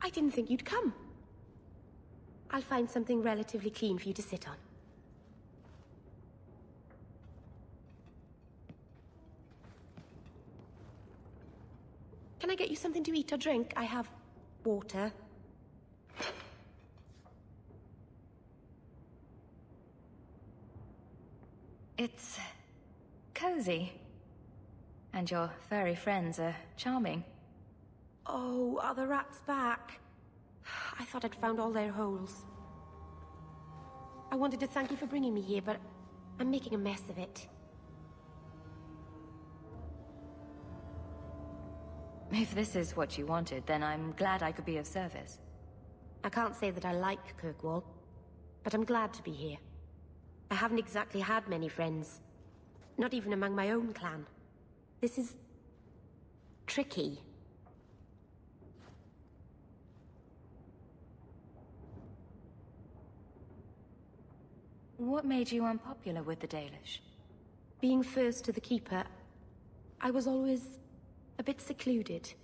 I didn't think you'd come. I'll find something relatively clean for you to sit on. Can I get you something to eat or drink? I have water. It's cozy. And your furry friends are charming. Oh, are the rats back? I thought I'd found all their holes. I wanted to thank you for bringing me here, but I'm making a mess of it. If this is what you wanted, then I'm glad I could be of service. I can't say that I like Kirkwall, but I'm glad to be here. I haven't exactly had many friends. Not even among my own clan. This is... tricky. What made you unpopular with the Dalish? Being first to the Keeper, I was always a bit secluded.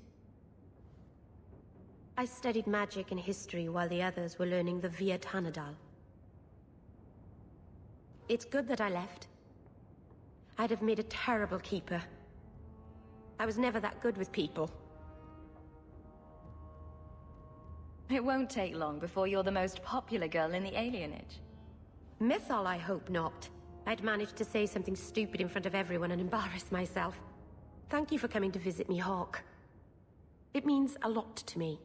I studied magic and history while the others were learning the Via Tanadal. It's good that I left. I'd have made a terrible Keeper. I was never that good with people. It won't take long before you're the most popular girl in the alienage. Mythol, I hope not. I'd managed to say something stupid in front of everyone and embarrass myself. Thank you for coming to visit me, Hawke. It means a lot to me.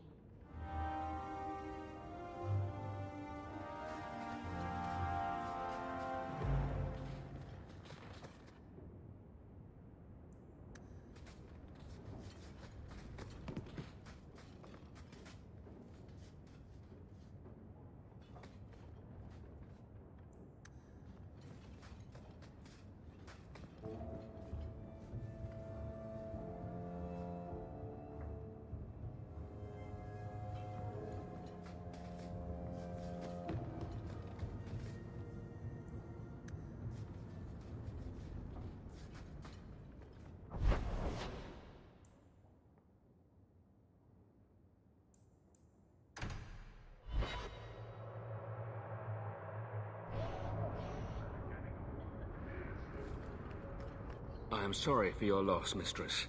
I am sorry for your loss, mistress.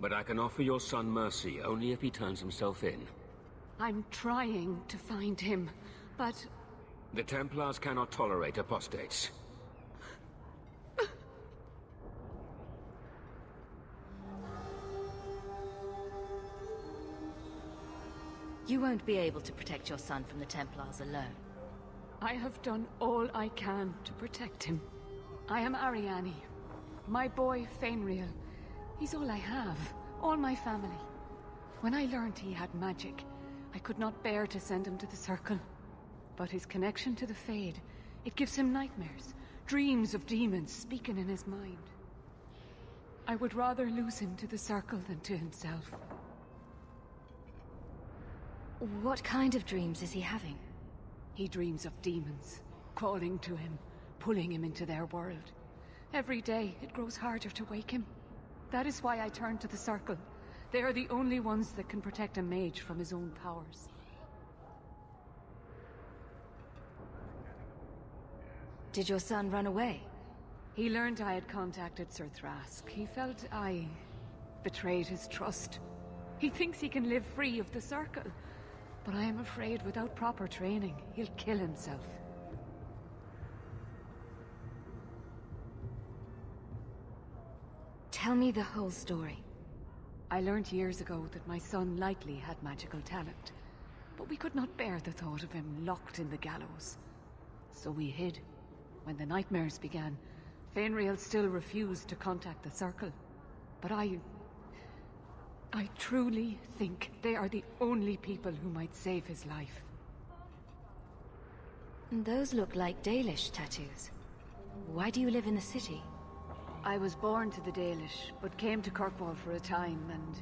But I can offer your son mercy only if he turns himself in. I'm trying to find him, but... The Templars cannot tolerate apostates. You won't be able to protect your son from the Templars alone. I have done all I can to protect him. I am Ariane. My boy, Fainriel. He's all I have. All my family. When I learned he had magic, I could not bear to send him to the Circle. But his connection to the Fade, it gives him nightmares. Dreams of demons speaking in his mind. I would rather lose him to the Circle than to himself. What kind of dreams is he having? He dreams of demons, calling to him, pulling him into their world. Every day, it grows harder to wake him. That is why I turn to the Circle. They are the only ones that can protect a mage from his own powers. Did your son run away? He learned I had contacted Sir Thrask. He felt I betrayed his trust. He thinks he can live free of the Circle. But I am afraid without proper training, he'll kill himself. Tell me the whole story. I learned years ago that my son likely had magical talent. But we could not bear the thought of him locked in the gallows. So we hid. When the nightmares began, Fainriel still refused to contact the Circle. But I truly think they are the only people who might save his life. Those look like Dalish tattoos. Why do you live in the city? I was born to the Dalish, but came to Kirkwall for a time and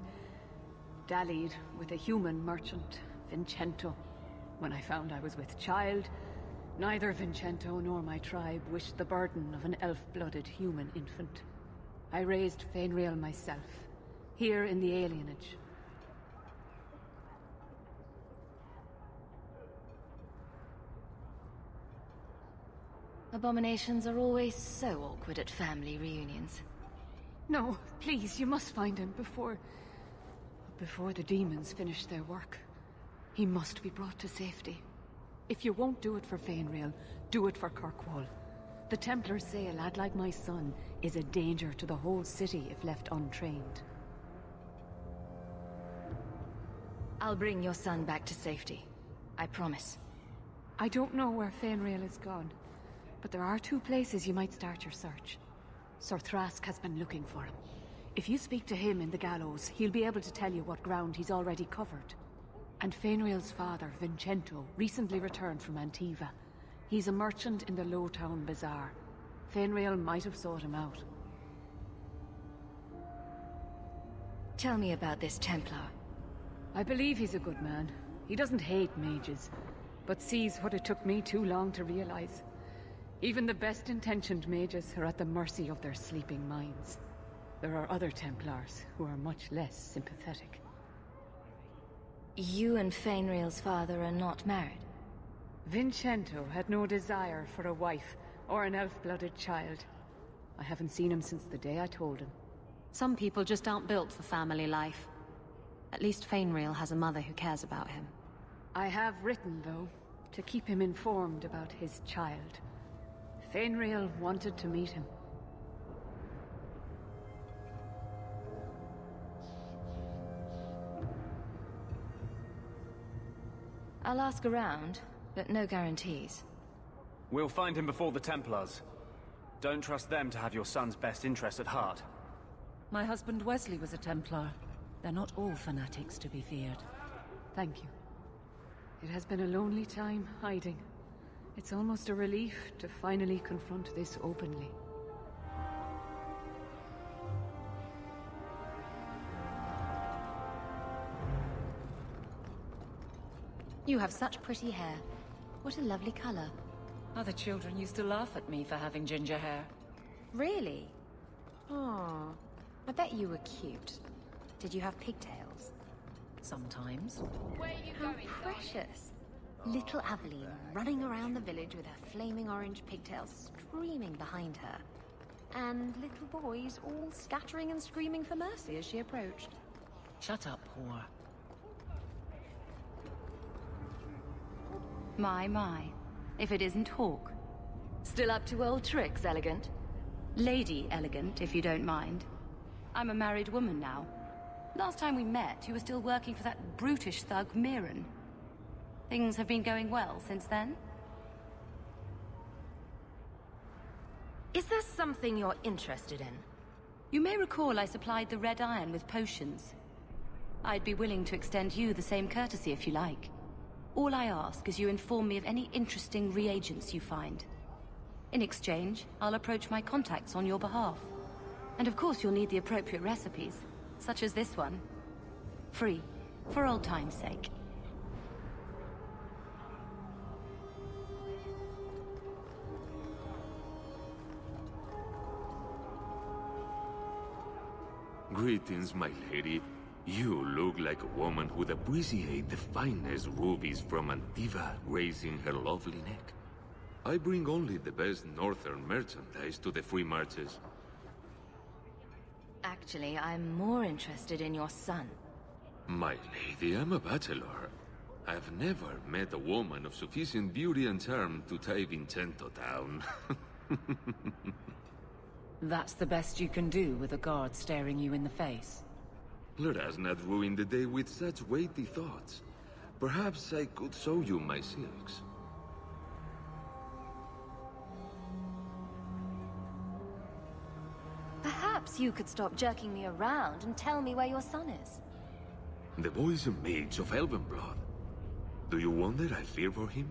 dallied with a human merchant, Vincento. When I found I was with child, neither Vincento nor my tribe wished the burden of an elf-blooded human infant. I raised Fainriel myself, here in the alienage. Abominations are always so awkward at family reunions. No, please, you must find him before the demons finish their work. He must be brought to safety. If you won't do it for Fainrail, do it for Kirkwall. The Templars say a lad like my son is a danger to the whole city if left untrained. I'll bring your son back to safety. I promise. I don't know where Fainrail is gone, but there are 2 places you might start your search. Sir Thrask has been looking for him. If you speak to him in the gallows, he'll be able to tell you what ground he's already covered. And Fainrail's father, Vincento, recently returned from Antiva. He's a merchant in the Lowtown Bazaar. Fainrail might have sought him out. Tell me about this Templar. I believe he's a good man. He doesn't hate mages, but sees what it took me too long to realize. Even the best-intentioned mages are at the mercy of their sleeping minds. There are other Templars who are much less sympathetic. You and Fainrail's father are not married? Vincento had no desire for a wife or an elf-blooded child. I haven't seen him since the day I told him. Some people just aren't built for family life. At least Fainrail has a mother who cares about him. I have written, though, to keep him informed about his child. Fainrail wanted to meet him. I'll ask around, but no guarantees. We'll find him before the Templars. Don't trust them to have your son's best interest at heart. My husband Wesley was a Templar. They're not all fanatics to be feared. Thank you. It has been a lonely time hiding. It's almost a relief to finally confront this openly. You have such pretty hair. What a lovely color. Other children used to laugh at me for having ginger hair. Really? Oh, I bet you were cute. Did you have pigtails? Sometimes. How precious. Little Aveline running around the village with her flaming orange pigtails streaming behind her. And little boys all scattering and screaming for mercy as she approached. Shut up, whore. My. If it isn't Hawke. Still up to old tricks, Elegant? Lady Elegant, if you don't mind. I'm a married woman now. Last time we met, you were still working for that brutish thug, Mirren. Things have been going well since then? Is there something you're interested in? You may recall I supplied the Red Iron with potions. I'd be willing to extend you the same courtesy if you like. All I ask is you inform me of any interesting reagents you find. In exchange, I'll approach my contacts on your behalf. And of course you'll need the appropriate recipes, such as this one. Free, for old time's sake. Greetings, my lady. You look like a woman who'd appreciate the finest rubies from Antiva raising her lovely neck. I bring only the best northern merchandise to the free marches. Actually, I'm more interested in your son. My lady, I'm a bachelor. I've never met a woman of sufficient beauty and charm to tie Vincento down. That's the best you can do with a guard staring you in the face. Let us not ruin the day with such weighty thoughts. Perhaps I could show you my silks. Perhaps you could stop jerking me around and tell me where your son is. The boy is a mage of elven blood. Do you wonder I fear for him?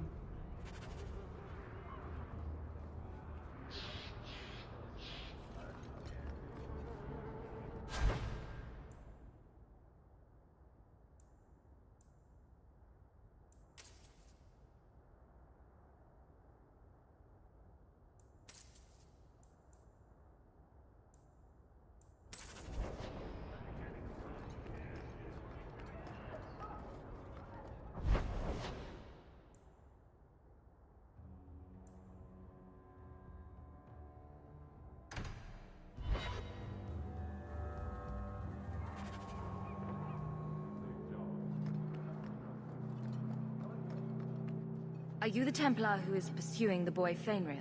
Are you the Templar who is pursuing the boy Fainrail?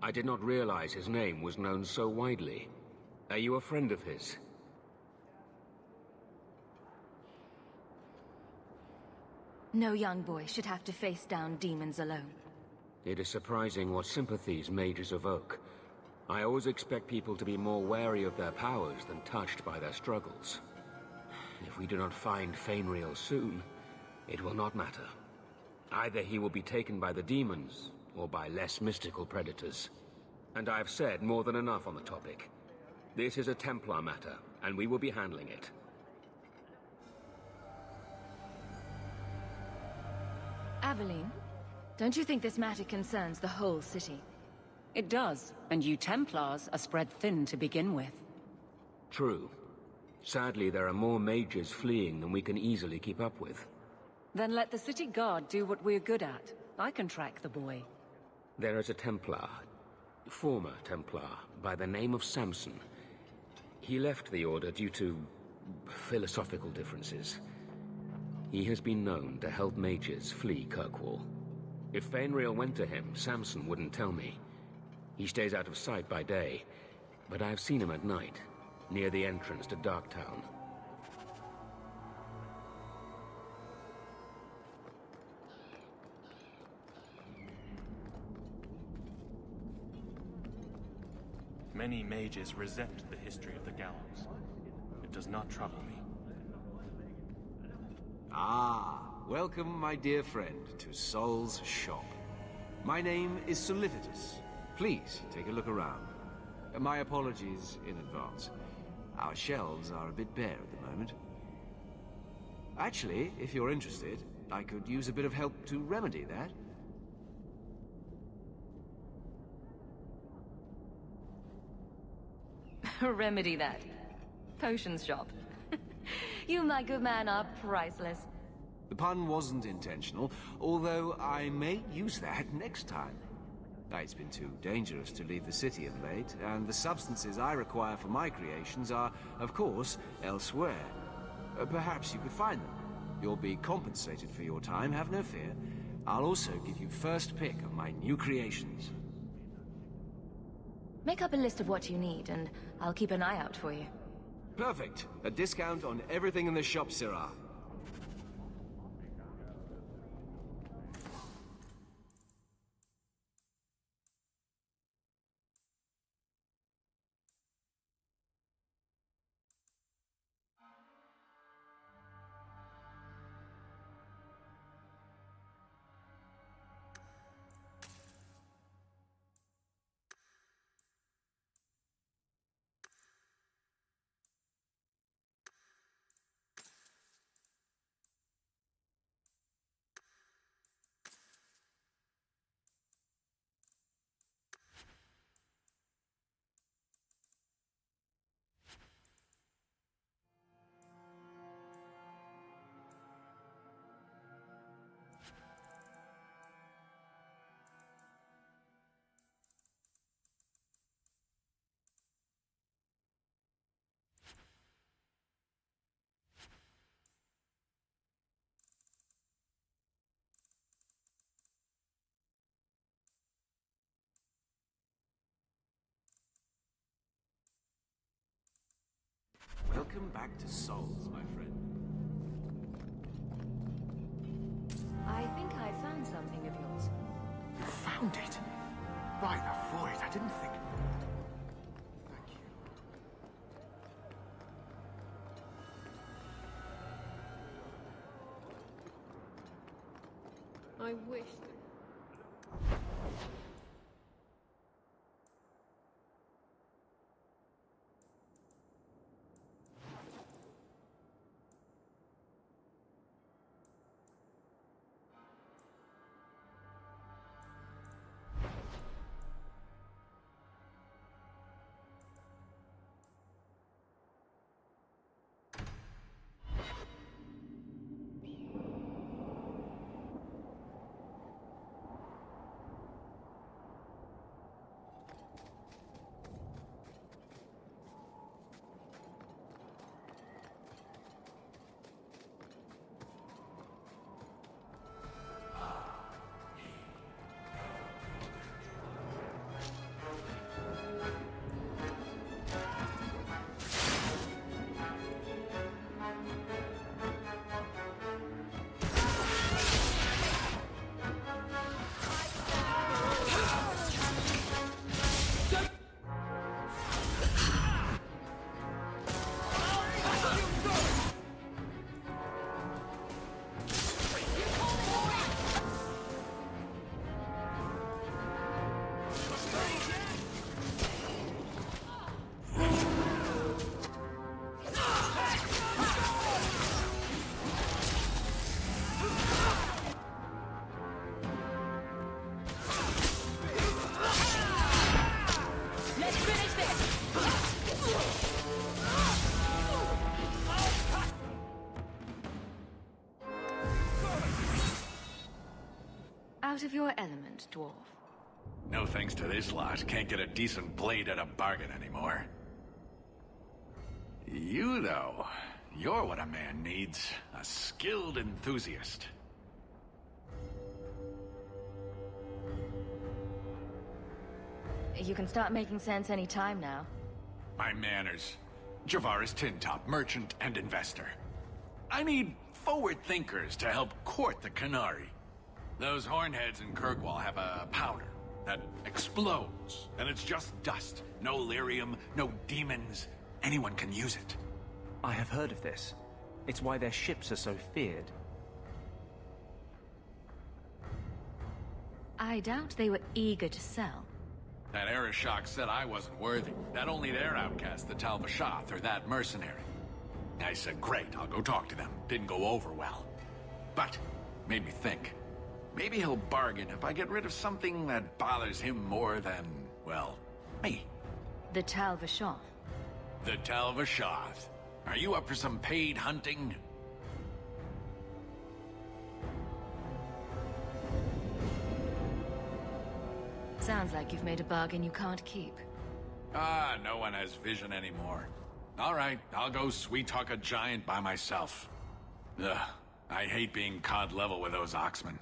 I did not realize his name was known so widely. Are you a friend of his? No young boy should have to face down demons alone. It is surprising what sympathies mages evoke. I always expect people to be more wary of their powers than touched by their struggles. If we do not find Fainrail soon, it will not matter. Either he will be taken by the demons, or by less mystical predators. And I have said more than enough on the topic. This is a Templar matter, and we will be handling it. Aveline, don't you think this matter concerns the whole city? It does, and you Templars are spread thin to begin with. True. Sadly, there are more mages fleeing than we can easily keep up with. Then let the city guard do what we're good at. I can track the boy. There is a Templar, former Templar, by the name of Samson. He left the Order due to philosophical differences. He has been known to help mages flee Kirkwall. If Fainrail went to him, Samson wouldn't tell me. He stays out of sight by day, but I've seen him at night, near the entrance to Darktown. Many mages resent the history of the gallows. It does not trouble me. Ah, welcome, my dear friend, to Sol's shop. My name is Solivitus. Please, take a look around. My apologies in advance. Our shelves are a bit bare at the moment. Actually, if you're interested, I could use a bit of help to remedy that. Remedy that. Potions shop. You, my good man, are priceless. The pun wasn't intentional, although I may use that next time. It's been too dangerous to leave the city of late, and the substances I require for my creations are, of course, elsewhere. Perhaps you could find them. You'll be compensated for your time, have no fear. I'll also give you first pick of my new creations. Make up a list of what you need, and I'll keep an eye out for you. Perfect. A discount on everything in the shop, Sirrah. Welcome back to Souls, my friend. I think I found something of yours. You found it? By the void, I didn't think... Thank you. I wish... out of your element, dwarf. No thanks to this lot. Can't get a decent blade at a bargain anymore. You, though, you're what a man needs. A skilled enthusiast. You can start making sense any time now. My manners. Javaris Tintop, merchant and investor. I need forward thinkers to help court the Canary. Those hornheads in Kirkwall have a powder that explodes, and it's just dust. No lyrium, no demons. Anyone can use it. I have heard of this. It's why their ships are so feared. I doubt they were eager to sell. That Arishok said I wasn't worthy. That only their outcast, the Talbashath, or that mercenary. I said, great, I'll go talk to them. Didn't go over well. But, made me think. Maybe he'll bargain if I get rid of something that bothers him more than, well, me. The Talbashath. The Talbashath. Are you up for some paid hunting? Sounds like you've made a bargain you can't keep. Ah, no one has vision anymore. All right, I'll go sweet-talk a giant by myself. Ugh, I hate being cod level with those oxmen.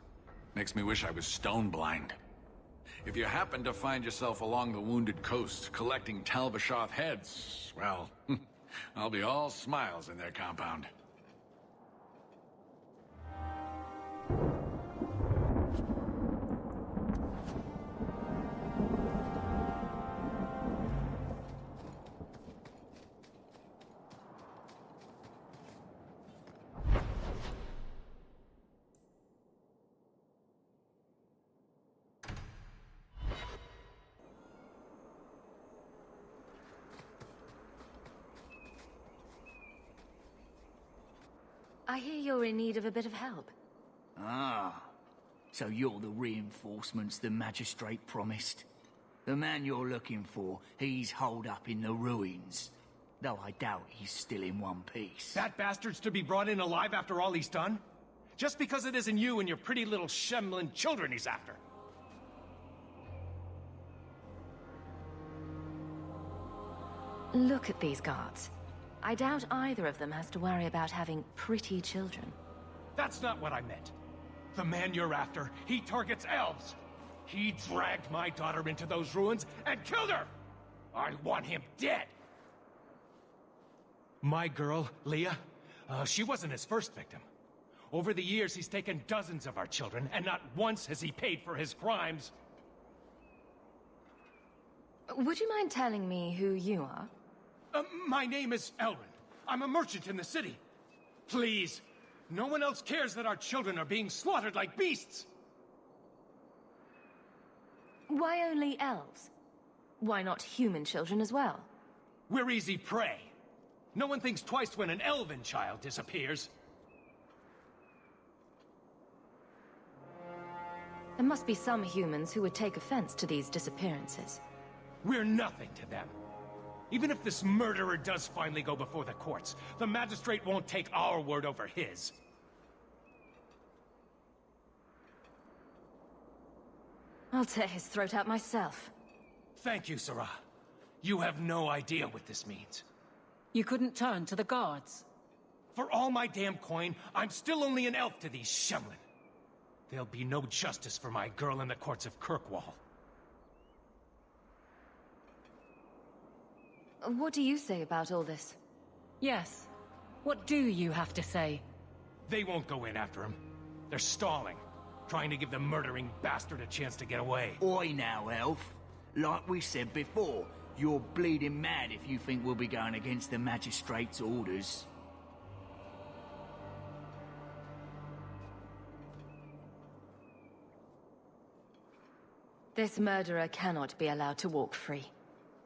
Makes me wish I was stone blind. If you happen to find yourself along the Wounded Coast collecting Talbashath heads, well, I'll be all smiles in their compound. I hear you're in need of a bit of help. Ah, so you're the reinforcements the Magistrate promised. The man you're looking for, he's holed up in the ruins. Though I doubt he's still in one piece. That bastard's to be brought in alive after all he's done? Just because it isn't you and your pretty little Shemlin children he's after. Look at these guards. I doubt either of them has to worry about having pretty children. That's not what I meant. The man you're after, he targets elves. He dragged my daughter into those ruins and killed her! I want him dead! My girl, Leah, she wasn't his first victim. Over the years, he's taken dozens of our children, and not once has he paid for his crimes. Would you mind telling me who you are? My name is Elrin. I'm a merchant in the city. Please, no one else cares that our children are being slaughtered like beasts. Why only elves? Why not human children as well? We're easy prey. No one thinks twice when an elven child disappears. There must be some humans who would take offense to these disappearances. We're nothing to them. Even if this murderer does finally go before the courts, the Magistrate won't take our word over his. I'll tear his throat out myself. Thank you, Sarah. You have no idea what this means. You couldn't turn to the guards. For all my damn coin, I'm still only an elf to these Shemlin. There'll be no justice for my girl in the courts of Kirkwall. What do you say about all this? Yes. What do you have to say? They won't go in after him. They're stalling, trying to give the murdering bastard a chance to get away. Oi now, elf. Like we said before, you're bleeding mad if you think we'll be going against the Magistrate's orders. This murderer cannot be allowed to walk free.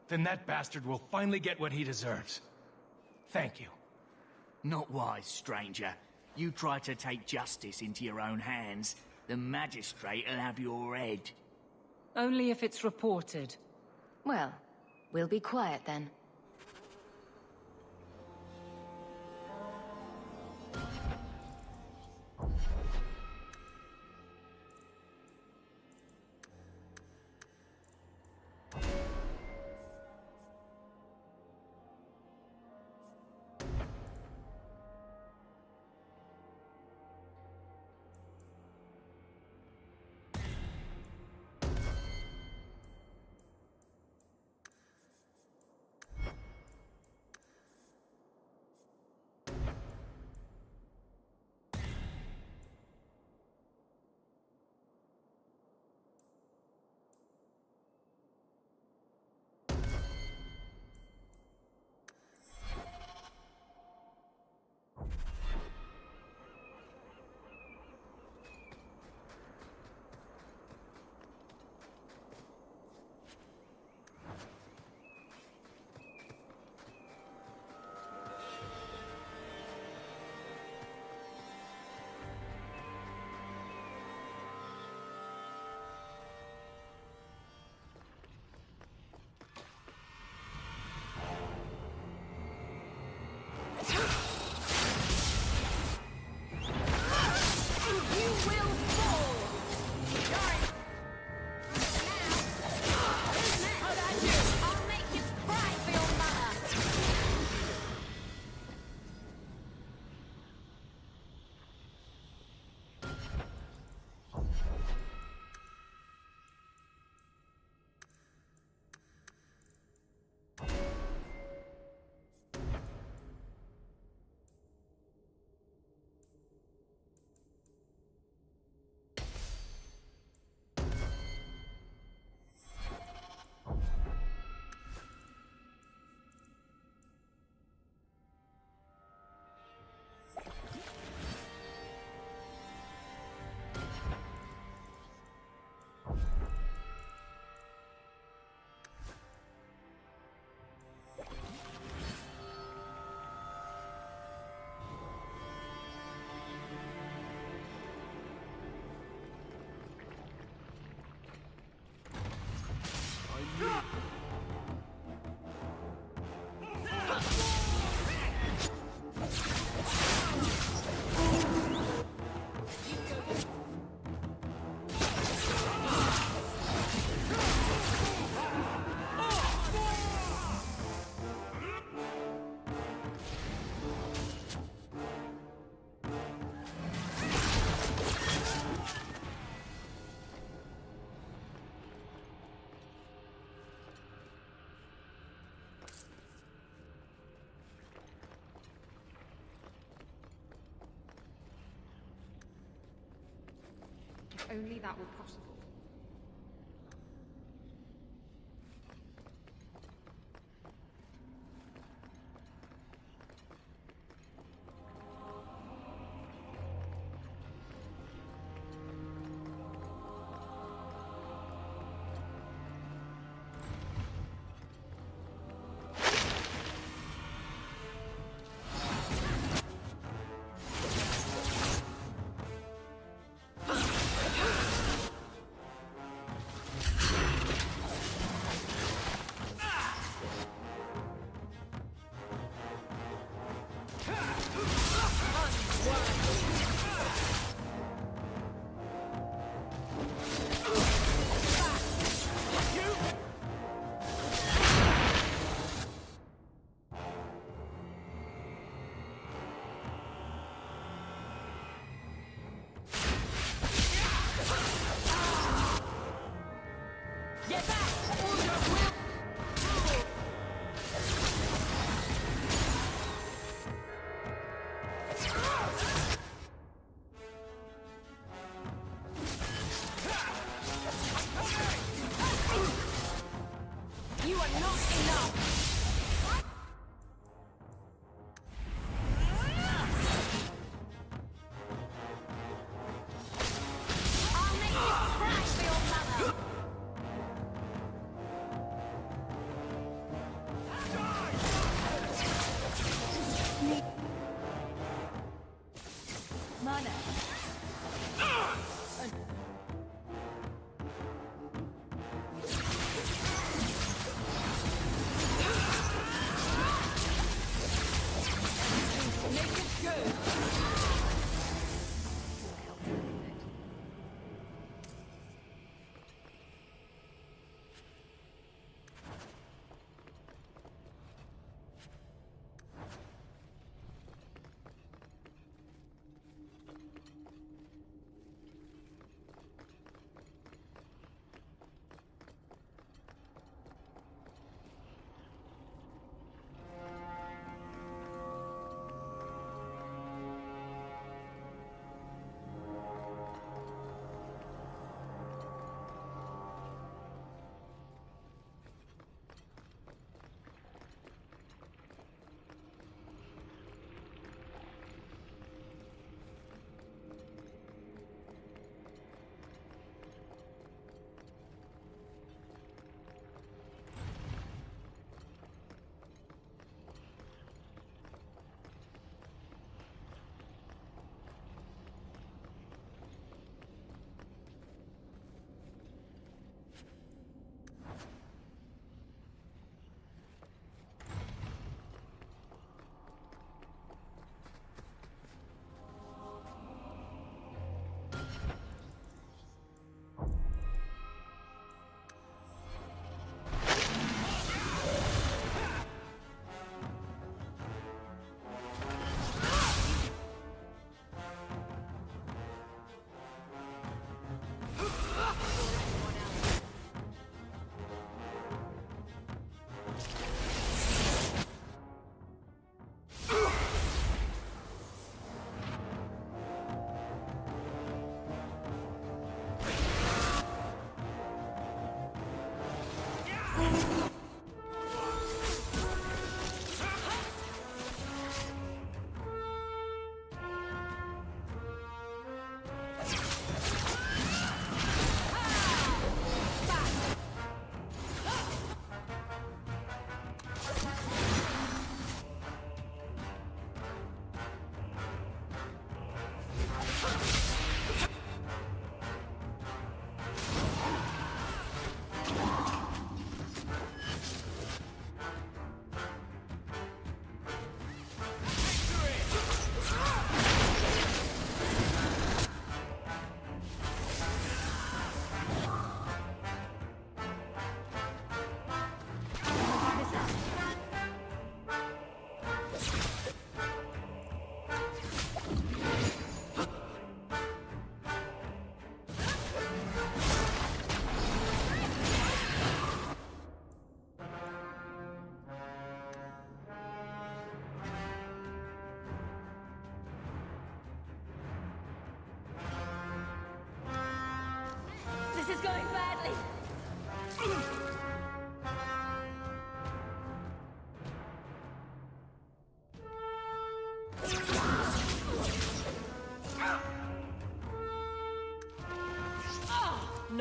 Then that bastard will finally get what he deserves. Thank you. Not wise, stranger. You try to take justice into your own hands, the Magistrate will have your head. Only if it's reported. Well, we'll be quiet then. only that were possible.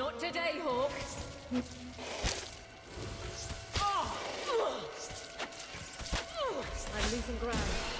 Not today, Hawke. I'm losing ground.